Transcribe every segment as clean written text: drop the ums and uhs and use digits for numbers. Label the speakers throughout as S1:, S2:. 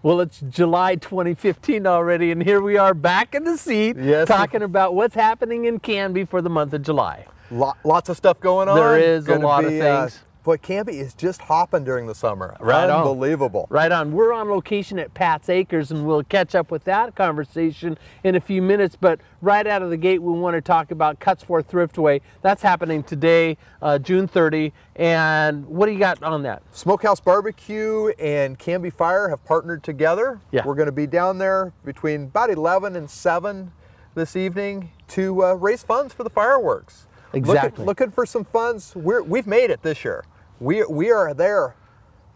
S1: Well, it's July 2015 already, and here we are back in the seat talking about what's happening in Canby for the month of July.
S2: Lots of stuff going on.
S1: There is a lot of things.
S2: Boy, Canby is just hopping during the summer.
S1: Right on.
S2: Unbelievable.
S1: Right on. We're on location at Pat's Acres, and we'll catch up with that conversation in a few minutes. But right out of the gate, we want to talk about Cuts for Thriftway. That's happening today, June 30. And what do you got on that?
S2: Smokehouse Barbecue and Canby Fire have partnered together.
S1: Yeah.
S2: We're going to be down there between about 11 and 7 this evening to raise funds for the fireworks.
S1: Exactly.
S2: Looking for some funds. We've made it this year. We are there,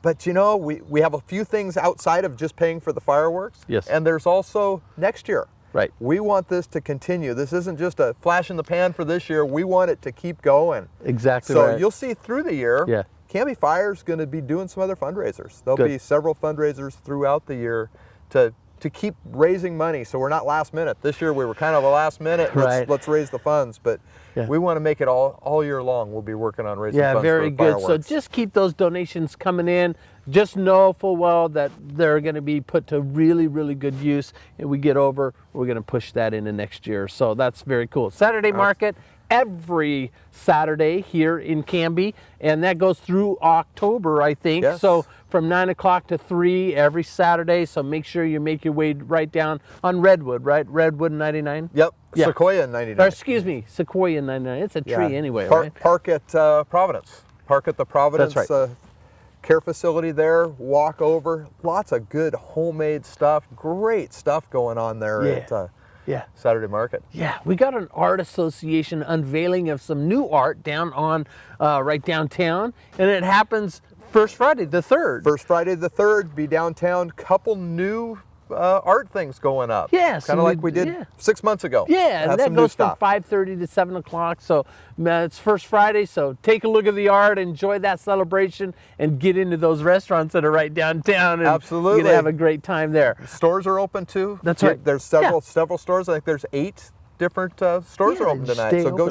S2: but you know, we have a few things outside of just paying for the fireworks.
S1: Yes.
S2: And there's also next year.
S1: Right.
S2: We want this to continue. This isn't just a flash in the pan for this year. We want it to keep going.
S1: Exactly.
S2: So
S1: right.
S2: you'll see through the year, Canby Fire's going to be doing some other fundraisers. There'll be several fundraisers throughout the year to keep raising money, so we're not last minute. This year we were kind of a last minute, let's raise the funds, but we want to make it all year long. We'll be working on raising funds
S1: very
S2: for
S1: good.
S2: fireworks.
S1: So just keep those donations coming in. Just know full well that they're going to be put to really, really good use. And we get over, we're going to push that into next year. So that's very cool. Saturday market every Saturday here in Canby, and that goes through October, I think.
S2: Yes.
S1: So from 9 o'clock to 3 every Saturday. So make sure you make your way right down on Redwood, right? Redwood 99?
S2: Yep. Yeah. Sequoia 99.
S1: Or excuse me, Sequoia 99. It's a tree anyway, right?
S2: Park at Providence. Park at the Providence care facility there. Walk over. Lots of good homemade stuff. Great stuff going on there at Saturday market. Yeah, we got an art association unveiling of some new art down on right downtown, and it happens First Friday the 3rd. First Friday the 3rd, be downtown. Couple new art things going up. Yes. Kind of like we did 6 months ago. Yeah, and that goes from 5:30 to 7 o'clock. So it's First Friday, so take a look at the art, enjoy that celebration, and get into those restaurants that are right downtown. And absolutely. You're going to have a great time there. Stores are open too. That's right. There's several stores. I think there's 8 different stores are open tonight. So go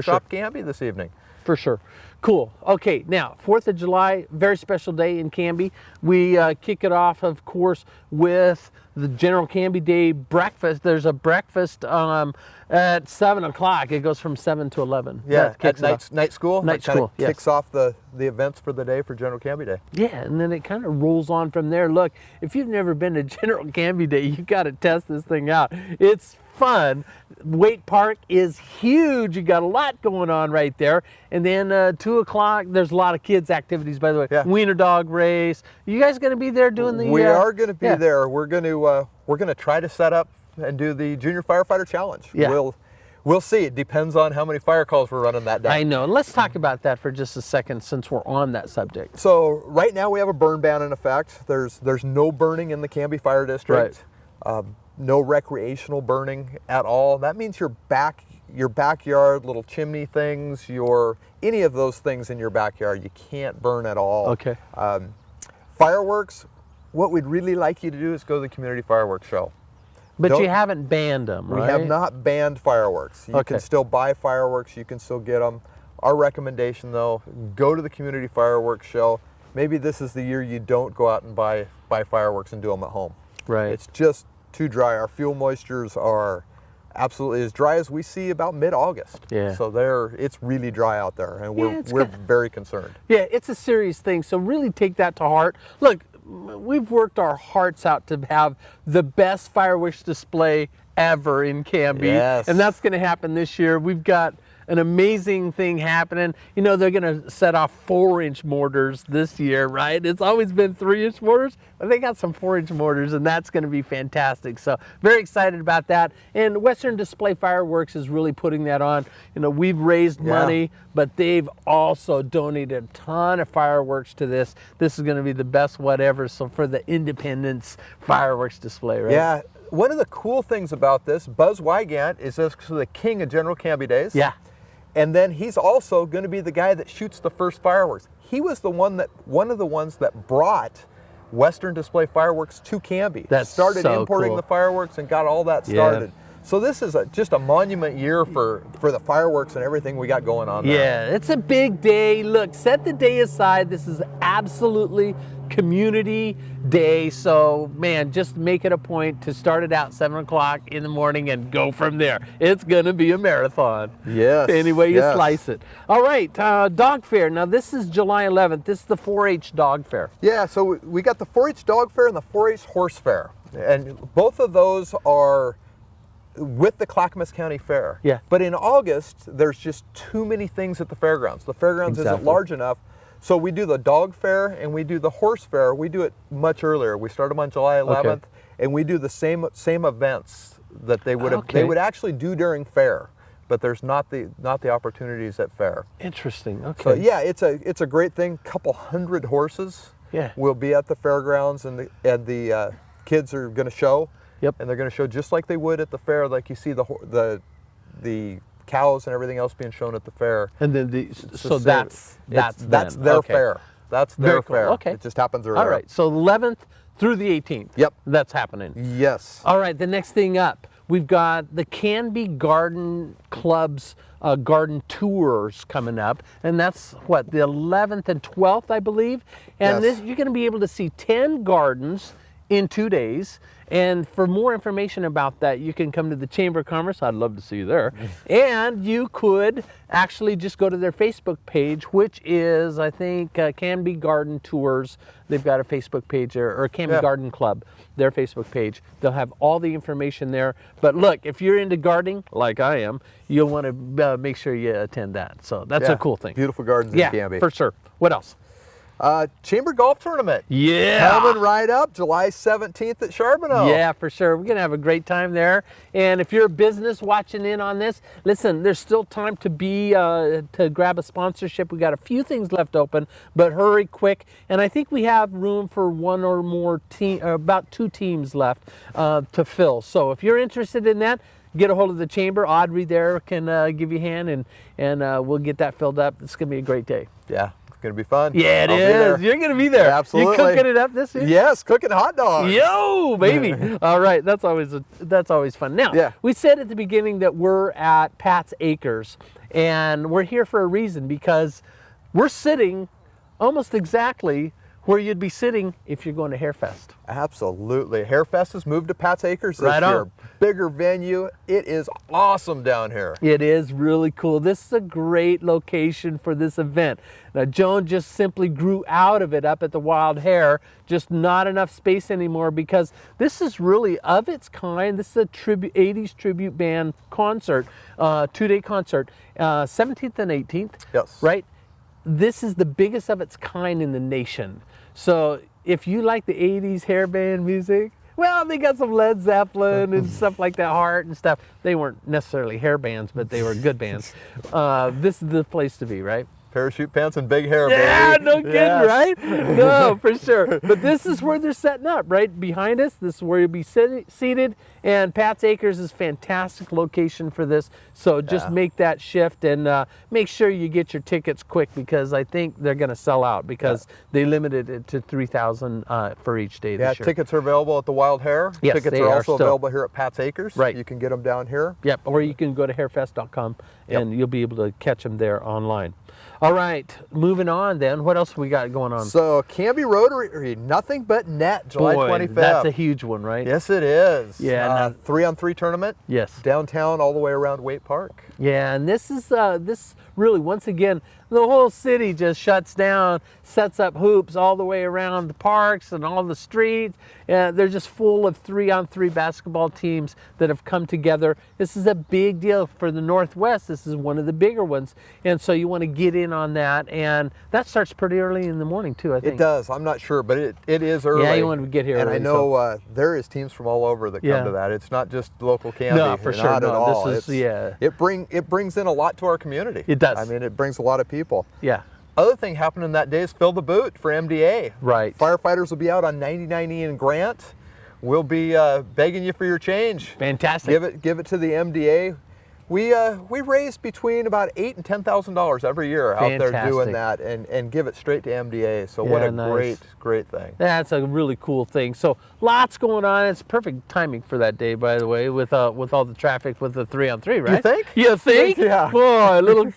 S2: shop Canby this evening. For sure. Cool. Okay, now, 4th of July, very special day in Canby. We kick it off, of course, with the General Canby Day breakfast. There's a breakfast at 7 o'clock. It goes from 7 to 11. Yeah, at night school. Night school, kicks off the events for the day for General Canby Day. Yeah, and then it kind of rolls on from there. Look, if you've never been to General Canby Day, you got to test this thing out. It's fun. Waite Park is huge. You got a lot going on right there. And then 2 o'clock, there's a lot of kids activities, by the way. Yeah. Wiener dog race. You guys going to be there doing the? We are going to be there. We're going to try to set up and do the Junior Firefighter Challenge. Yeah. We'll see. It depends on how many fire calls we're running that day. I know. Let's talk about that for just a second, since we're on that subject. So right now we have a burn ban in effect. There's no burning in the Canby Fire District. Right. No recreational burning at all. That means your backyard, little chimney things, any of those things in your backyard, you can't burn at all. Okay. Fireworks, what we'd really like you to do is go to the community fireworks show. But you haven't banned them, right? We have not banned fireworks. You can still buy fireworks, you can still get them. Our recommendation though, go to the community fireworks show. Maybe this is the year you don't go out and buy fireworks and do them at home. Right. It's just too dry. Our fuel moistures are absolutely as dry as we see about mid-August. Yeah. So it's really dry out there, and we're very concerned. Yeah, it's a serious thing. So really take that to heart. Look, we've worked our hearts out to have the best fireworks display ever in Canby. Yes. And that's going to happen this year. We've got an amazing thing happening. You know, they're going to set off 4-inch mortars this year, right? It's always been 3-inch mortars, but they got some 4-inch mortars, and that's going to be fantastic. So very excited about that. And Western Display Fireworks is really putting that on. You know, we've raised money, but they've also donated a ton of fireworks to this. This is going to be the best whatever. So for the Independence fireworks display, right? Yeah. One of the cool things about this, Buzz Wygant is the king of General Canby Days. Yeah. And then he's also going to be the guy that shoots the first fireworks. He was one of the ones that brought Western Display Fireworks to Canby. That started importing the fireworks and got all that started. So this is just a monument year for the fireworks and everything we got going on there. Yeah, it's a big day. Look, set the day aside. This is absolutely
S1: community day. So man, just make it a point to start it out 7 o'clock in the morning and go from there. It's gonna be a marathon.
S2: Yes.
S1: Any way you slice it. All right, dog fair. Now this is July 11th. This is the 4-H dog fair.
S2: Yeah, so we got the 4-H dog fair and the 4-H horse fair. And both of those are with the Clackamas County Fair.
S1: Yeah.
S2: But in August, there's just too many things at the fairgrounds. The fairgrounds isn't large enough. So we do the dog fair and we do the horse fair. We do it much earlier. We start them on July 11th, and we do the same events that they would they would actually do during fair, but there's not the opportunities at fair.
S1: Interesting. Okay.
S2: So yeah, it's a great thing. Couple hundred horses.
S1: Yeah.
S2: Will be at the fairgrounds, and the kids are going to show.
S1: Yep.
S2: And they're going to show just like they would at the fair, like you see the cows and everything else being shown at the fair.
S1: And then that's
S2: their fair. That's their fair.
S1: Okay.
S2: It just happens earlier.
S1: All right. So 11th through the 18th.
S2: Yep.
S1: That's happening.
S2: Yes.
S1: All right. The next thing up, we've got the Canby Garden Club's garden tours coming up, and that's what, the 11th and 12th, I believe. And
S2: yes.
S1: you're going to be able to see 10 gardens in 2 days. And for more information about that, you can come to the Chamber of Commerce. I'd love to see you there. And you could actually just go to their Facebook page, which is, I think, Canby Garden Tours. They've got a Facebook page, or Canby Garden Club, their Facebook page. They'll have all the information there. But look, if you're into gardening, like I am, you'll want to make sure you attend that. So that's a cool thing.
S2: Beautiful gardens in Canby.
S1: Yeah, for sure. What else?
S2: Chamber Golf Tournament.
S1: Yeah.
S2: Coming right up, July 17th at Charbonneau.
S1: Yeah, for sure. We're going to have a great time there. And if you're a business watching in on this, listen, there's still time to to grab a sponsorship. We got a few things left open, but hurry quick. And I think we have room for one or more about 2 teams left to fill. So if you're interested in that, get a hold of the chamber. Audrey there can give you a hand, and we'll get that filled up. It's going to be a great day.
S2: Yeah. Going to be fun.
S1: Yeah, it is. You're going to be there.
S2: Absolutely.
S1: You cooking it up this year?
S2: Yes, cooking hot dogs.
S1: Yo, baby. All right, that's always fun. Now, we said at the beginning that we're at Pat's Acres, and we're here for a reason, because we're sitting almost exactly where you'd be sitting if you're going to Hairfest.
S2: Absolutely. Hairfest has moved to Pat's Acres this year. Bigger venue. It is awesome down here.
S1: It is really cool. This is a great location for this event. Now, Joan just simply grew out of it up at the Wild Hare, just not enough space anymore, because this is really of its kind. This is a 80s tribute band concert, 2-day concert, 17th and 18th.
S2: Yes.
S1: Right? This is the biggest of its kind in the nation. So if you like the 80s hair band music, well, they got some Led Zeppelin and stuff like that, Heart and stuff. They weren't necessarily hair bands, but they were good bands. This is the place to be, right?
S2: Parachute pants and big hair, baby.
S1: Yeah, no kidding, right? No, for sure. But this is where they're setting up, right behind us. This is where you'll be seated. And Pat's Acres is a fantastic location for this. So just make that shift, and make sure you get your tickets quick, because I think they're going to sell out, because they limited it to 3,000 for each day this year.
S2: Tickets are available at the Wild Hare.
S1: Yes,
S2: tickets are also available here at Pat's Acres.
S1: Right.
S2: You can get them down here.
S1: Yep, or you can go to hairfest.com, and you'll be able to catch them there online. All right, moving on then. What else we got going on?
S2: So Canby Rotary, nothing but net, July 25th.
S1: That's a huge one, right?
S2: Yes, it is.
S1: Yeah.
S2: 3-on-3 tournament.
S1: Yes.
S2: Downtown all the way around Waite Park.
S1: Yeah, and this is this really, once again, the whole city just shuts down, sets up hoops all the way around the parks and all the streets. They're just full of 3-on-3 basketball teams that have come together. This is a big deal for the Northwest. This is one of the bigger ones. And so you want to get in on that. And that starts pretty early in the morning too, I think.
S2: It does. I'm not sure, but it is early.
S1: Yeah, you want to get here
S2: and
S1: early.
S2: I know there is teams from all over that come to that. It's not just local Canby.
S1: No, for sure.
S2: Not at all.
S1: This is,
S2: it brings in a lot to our community.
S1: It does.
S2: I mean, it brings a lot of people.
S1: Yeah.
S2: Other thing happening that day is Fill the Boot for MDA.
S1: Right.
S2: Firefighters will be out on 99E and Grant. We'll be begging you for your change.
S1: Fantastic.
S2: Give it to the MDA. We raise between about $8,000 and $10,000 every year out there doing that, and give it straight to MDA. So what a great thing.
S1: That's a really cool thing. So lots going on. It's perfect timing for that day, by the way, with all the traffic with the 3-on-3, right?
S2: You think?
S1: You think?
S2: Yeah.
S1: Boy, a little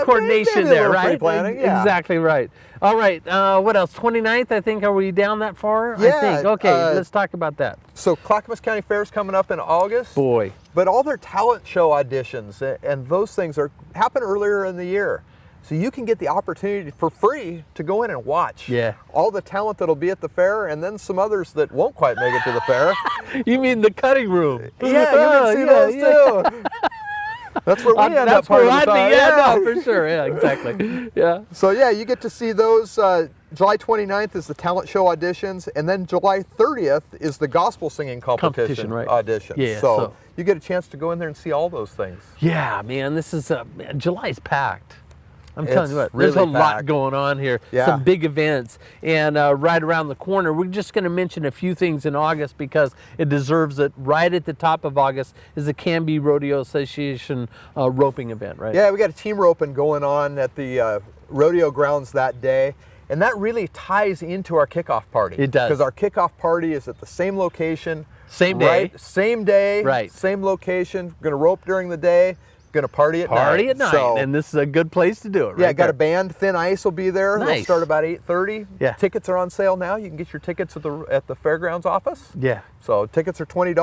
S1: coordination there, right?
S2: Pre-planning, yeah.
S1: Exactly right. All right. What else? 29th, I think. Are we down that far?
S2: Yeah.
S1: I think. Okay. Let's talk about that.
S2: So Clackamas County Fair is coming up in August.
S1: Boy.
S2: But all their talent show auditions and those things happen earlier in the year. So you can get the opportunity for free to go in and watch all the talent that'll be at the fair, and then some others that won't quite make it to the fair.
S1: You mean the cutting room?
S2: Yeah, you can see those too. That's where we end up part of the time.
S1: Yeah, no, for sure. Yeah, exactly. Yeah.
S2: So yeah, you get to see those. July 29th is the talent show auditions, and then July 30th is the gospel singing competition
S1: right.
S2: auditions.
S1: Yeah,
S2: so you get a chance to go in there and see all those things.
S1: Yeah, man, this is July's packed. I'm telling you what,
S2: really
S1: there's a lot going on here.
S2: Yeah.
S1: Some big events, and right around the corner, we're just going to mention a few things in August because it deserves it. Right at the top of August is the Canby Rodeo Association roping event, right?
S2: Yeah, we got a team roping going on at the rodeo grounds that day. And that really ties into our kickoff party.
S1: It does.
S2: Because our kickoff party is at the same location.
S1: Same day.
S2: Right, same day.
S1: Right.
S2: Same location. Going to rope during the day. Going to party at night.
S1: Party at night. So, and this is a good place to do it, right?
S2: Yeah, got a band. Thin Ice will be there.
S1: Nice.
S2: They'll start about 8:30.
S1: Yeah.
S2: Tickets are on sale now. You can get your tickets at the fairgrounds office.
S1: Yeah.
S2: So tickets are $20.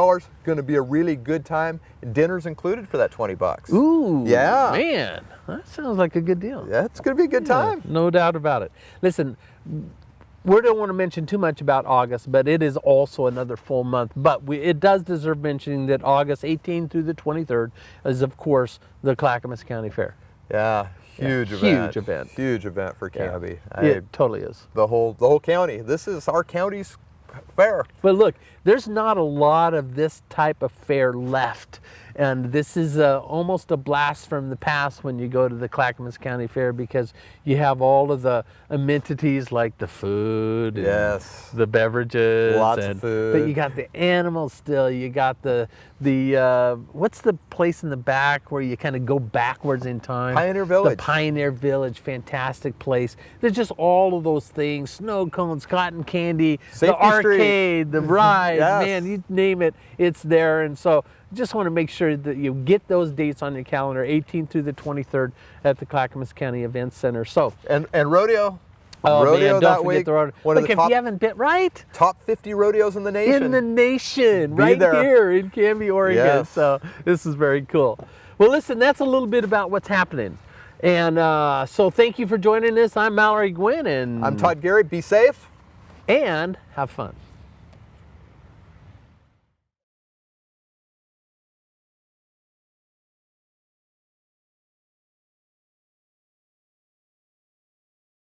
S2: Going to be a really good time. Dinner's included for that $20.
S1: Ooh.
S2: Yeah.
S1: Man, that sounds like a good deal.
S2: Yeah, it's going to be a good time.
S1: No doubt about it. Listen, we don't want to mention too much about August, but it is also another full month. But it does deserve mentioning that August 18th through the 23rd is, of course, the Clackamas County Fair.
S2: Yeah, huge event. Huge event for Canby.
S1: Yeah, it totally is.
S2: The whole county. This is our county's fair.
S1: But look, there's not a lot of this type of fair left. And this is almost a blast from the past when you go to the Clackamas County Fair, because you have all of the amenities like the food, and the beverages,
S2: lots of food.
S1: But you got the animals still. You got the what's the place in the back where you kind of go backwards in time?
S2: Pioneer Village.
S1: The Pioneer Village, fantastic place. There's just all of those things: snow cones, cotton candy,
S2: Safety
S1: the arcade, the rides. Man, you name it, it's there. And so just want to make sure that you get those dates on your calendar, 18th through the 23rd at the Clackamas County Events Center. So
S2: and rodeo.
S1: Oh
S2: rodeo
S1: man, don't forget the rodeo. Look, if you haven't been
S2: top 50 rodeos in the nation.
S1: In the nation, right here in Canby, Oregon.
S2: Yes.
S1: So this is very cool. Well, listen, that's a little bit about what's happening. And so thank you for joining us. I'm Mallory Gwynn, and
S2: I'm Todd Gary. Be safe
S1: and have fun.